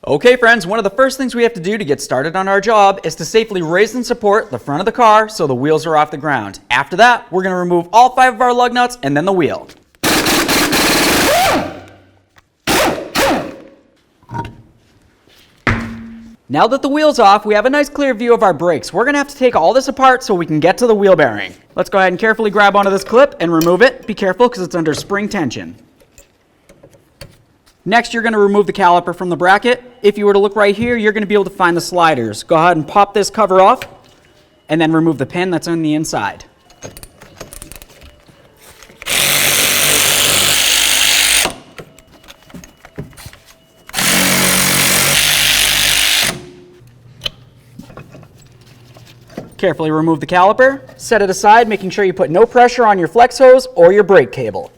Okay friends, one of the first things we have to do to get started on our job is to safely raise and support the front of the car so the wheels are off the ground. After that, we're going to remove all 5 of our lug nuts and then the wheel. Now that the wheel's off, we have a nice clear view of our brakes. We're going to have to take all this apart so we can get to the wheel bearing. Let's go ahead and carefully grab onto this clip and remove it. Be careful because it's under spring tension. Next, you're going to remove the caliper from the bracket. If you were to look right here, you're going to be able to find the sliders. Go ahead and pop this cover off and then remove the pin that's on the inside. Carefully remove the caliper, set it aside, making sure you put no pressure on your flex hose or your brake cable.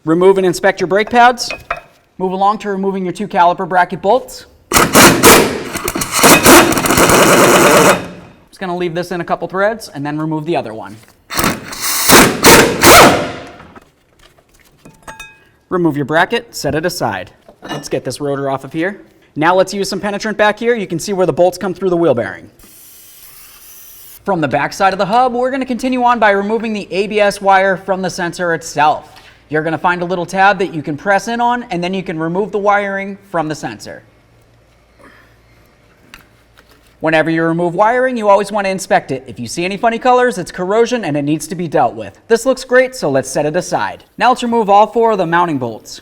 Remove and inspect your brake pads. Move along to removing your 2 caliper bracket bolts. Just going to leave this in a couple threads and then remove the other one. Remove your bracket, set it aside. Let's get this rotor off of here. Now let's use some penetrant back here. You can see where the bolts come through the wheel bearing. From the back side of the hub, we're going to continue on by removing the ABS wire from the sensor itself. You're going to find a little tab that you can press in on, and then you can remove the wiring from the sensor. Whenever you remove wiring, you always want to inspect it. If you see any funny colors, it's corrosion and it needs to be dealt with. This looks great, so let's set it aside. Now let's remove all 4 of the mounting bolts.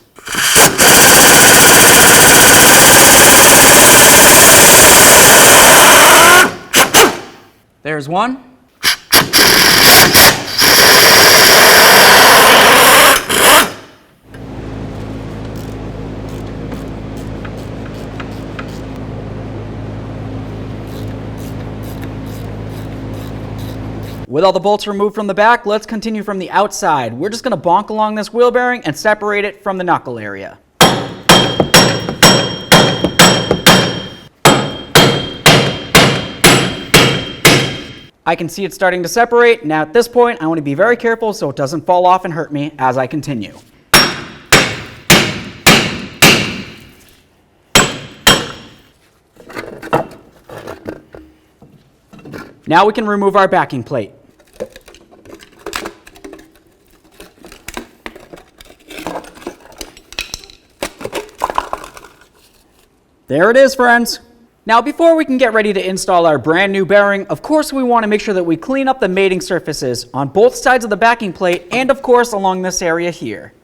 There's one. With all the bolts removed from the back, let's continue from the outside. We're just going to bonk along this wheel bearing and separate it from the knuckle area. I can see it starting to separate. Now at this point, I want to be very careful so it doesn't fall off and hurt me as I continue. Now we can remove our backing plate. There it is, friends. Now before we can get ready to install our brand new bearing, of course we want to make sure that we clean up the mating surfaces on both sides of the backing plate and of course along this area here.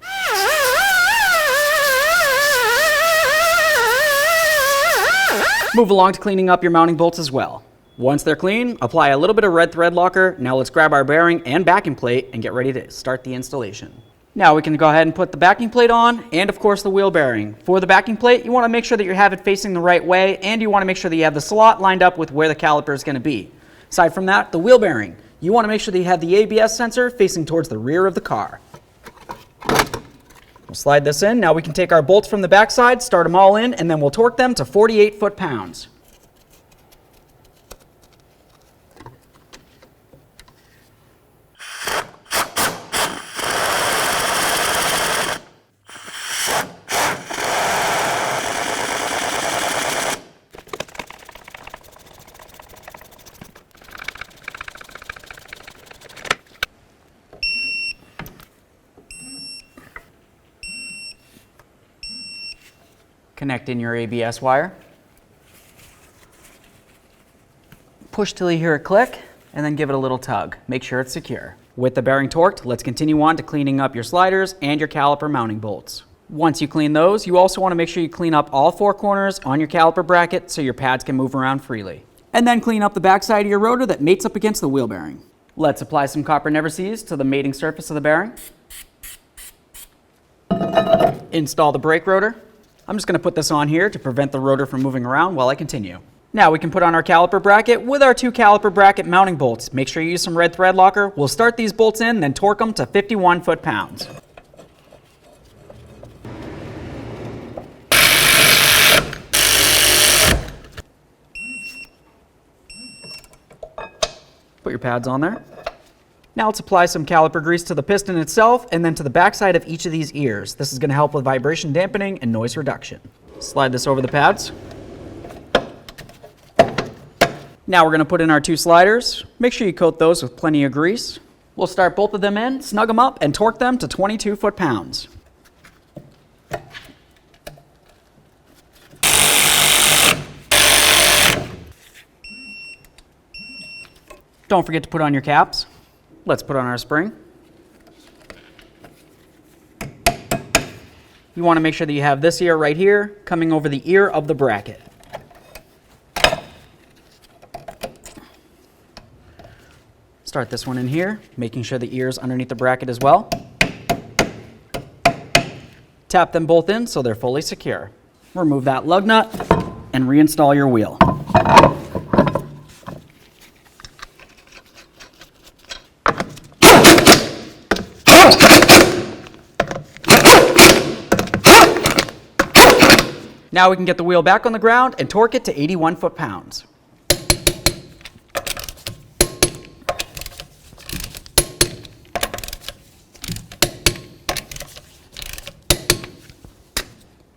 Move along to cleaning up your mounting bolts as well. Once they're clean, apply a little bit of red thread locker. Now let's grab our bearing and backing plate and get ready to start the installation. Now we can go ahead and put the backing plate on and of course the wheel bearing. For the backing plate, you want to make sure that you have it facing the right way and you want to make sure that you have the slot lined up with where the caliper is going to be. Aside from that, the wheel bearing, you want to make sure that you have the ABS sensor facing towards the rear of the car. We'll slide this in. Now we can take our bolts from the backside, start them all in, and then we'll torque them to 48 foot-pounds. Connect in your ABS wire. Push till you hear it click, and then give it a little tug. Make sure it's secure. With the bearing torqued, let's continue on to cleaning up your sliders and your caliper mounting bolts. Once you clean those, you also want to make sure you clean up all 4 corners on your caliper bracket so your pads can move around freely. And then clean up the backside of your rotor that mates up against the wheel bearing. Let's apply some copper never seized to the mating surface of the bearing. Install the brake rotor. I'm just going to put this on here to prevent the rotor from moving around while I continue. Now we can put on our caliper bracket with our 2 caliper bracket mounting bolts. Make sure you use some red thread locker. We'll start these bolts in, then torque them to 51 foot-pounds. Put your pads on there. Now let's apply some caliper grease to the piston itself and then to the backside of each of these ears. This is going to help with vibration dampening and noise reduction. Slide this over the pads. Now we're going to put in our 2 sliders. Make sure you coat those with plenty of grease. We'll start both of them in, snug them up, and torque them to 22 foot-pounds. Don't forget to put on your caps. Let's put on our spring. You want to make sure that you have this ear right here coming over the ear of the bracket. Start this one in here, making sure the ear's underneath the bracket as well. Tap them both in so they're fully secure. Remove that lug nut and reinstall your wheel. Now we can get the wheel back on the ground and torque it to 81 foot-pounds.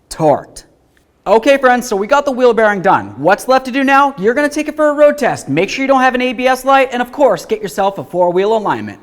Torqued. Okay friends, so we got the wheel bearing done. What's left to do now? You're going to take it for a road test. Make sure you don't have an ABS light, and of course, get yourself a 4-wheel alignment.